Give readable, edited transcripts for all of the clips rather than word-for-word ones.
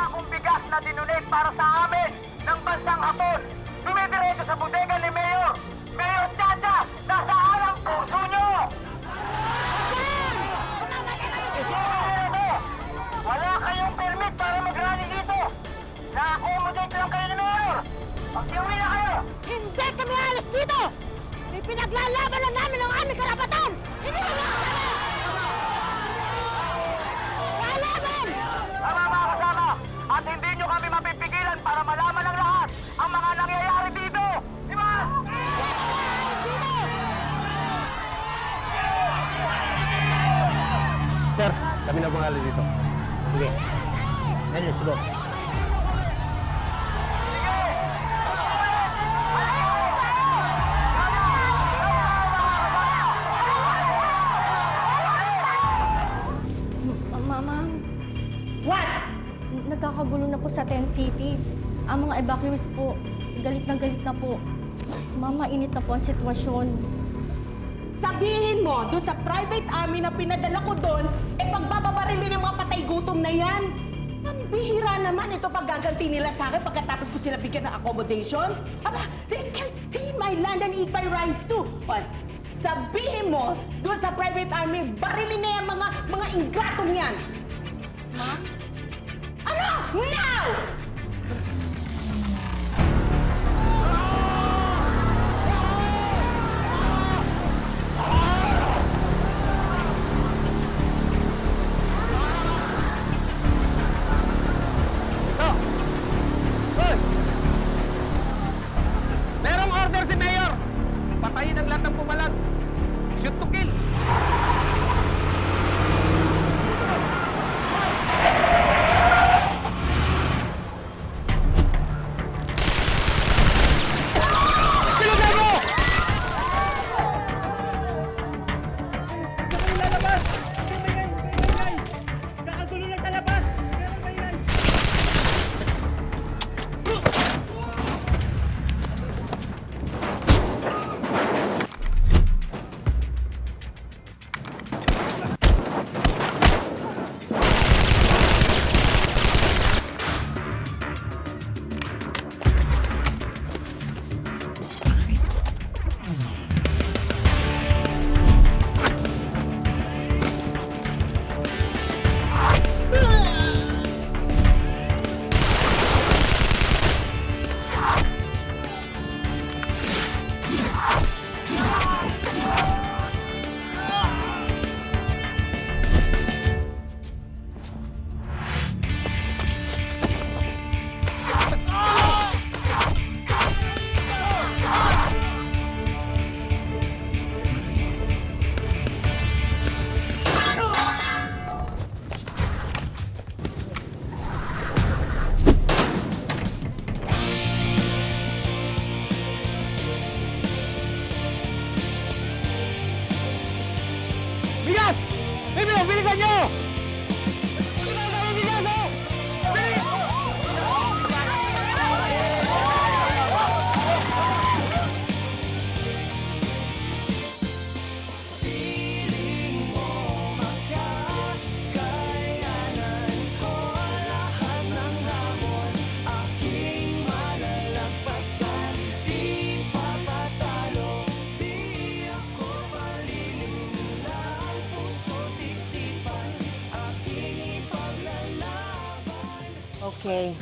akong bigas na dinonate para sa amin ng bansang Hapon. Dumidiretso sa bodega ni Mayor. Mayor Chacha, nasaan ang puso nyo? Wala kayong permit para mag-rally dito. Na-accommodate lang kayo ni Mayor. Pag-iuwi na kayo. Hindi kami alis dito! May pinaglalaban lang namin ang aming karapatan! Hindi kami lalaban! Tama mga kasama, at hindi nyo kami mapipigilan para malaman ng lahat ang mga nangyayari dito. Di ba? Sir, kami na pangalan dito. Sige. Let's go. Mama, What? nagkakagulo na po sa Tent City. Ang mga evacuees po, galit na po. Mama, init na po ang sitwasyon. Sabihin mo, doon sa private army na pinadala ko doon, pagbababarilin ng mga patay gutom na yan. Ang bihira naman ito paggaganti nila sa akin pagkatapos ko sila bigyan ng accommodation. Aba, they can stay in my land and eat my rice too. But, sabihin mo, doon sa private army, barilin na yung mga ingratong yan. Ma? Ano? Now! Merong order si Mayor! Patayin ang lahat ng pumalag! Shoot to kill! Pilugan mo! Kakagulo na sa labas! Bigas! Bibilisan nyo! Bigas, oh! Bilis!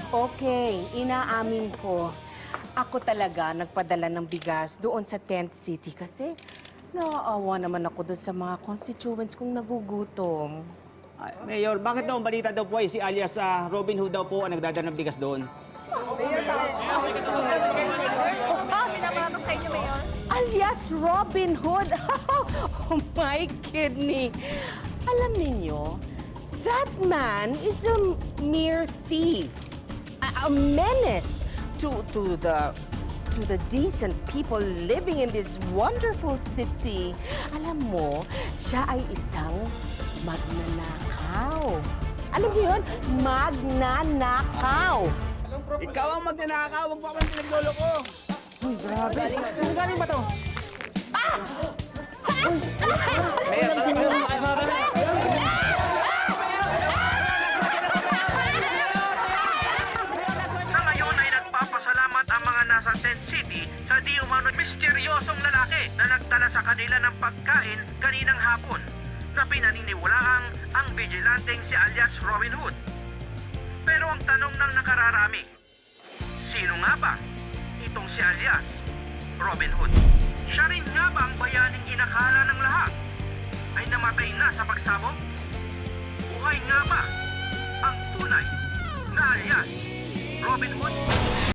Okay, inaamin ko. Ako talaga nagpadala ng bigas doon sa Tent City kasi naaawa naman ako doon sa mga constituents kong nagugutom. Mayor, bakit daw ang balita daw po ay si alias Robin Hood daw po ang nagdadala ng bigas doon? Pinaparatong sa inyo, Mayor. Alias Robin Hood? Oh my kidney! Alam ninyo, that man is a mere thief. A menace to the decent people living in this wonderful city. Alam mo, siya ay isang magnanakaw. Alam niyo yun? Magnanakaw. Ikaw ang magnanakaw, huwag pa kami pinagloloko. Uy, grabe. Saan galing ba to? ng Tent City sa di umano misteryosong lalaki na nagdala sa kanila ng pagkain kaninang hapon na pinaniniwalaang ang vigilanteng si alias Robin Hood. Pero ang tanong ng nakararami, sino nga ba itong si alias Robin Hood? Siya rin nga ba ang bayaning inakala ng lahat ay namatay na sa pagsabog? Buhay nga ba ang tunay na alias Robin Hood?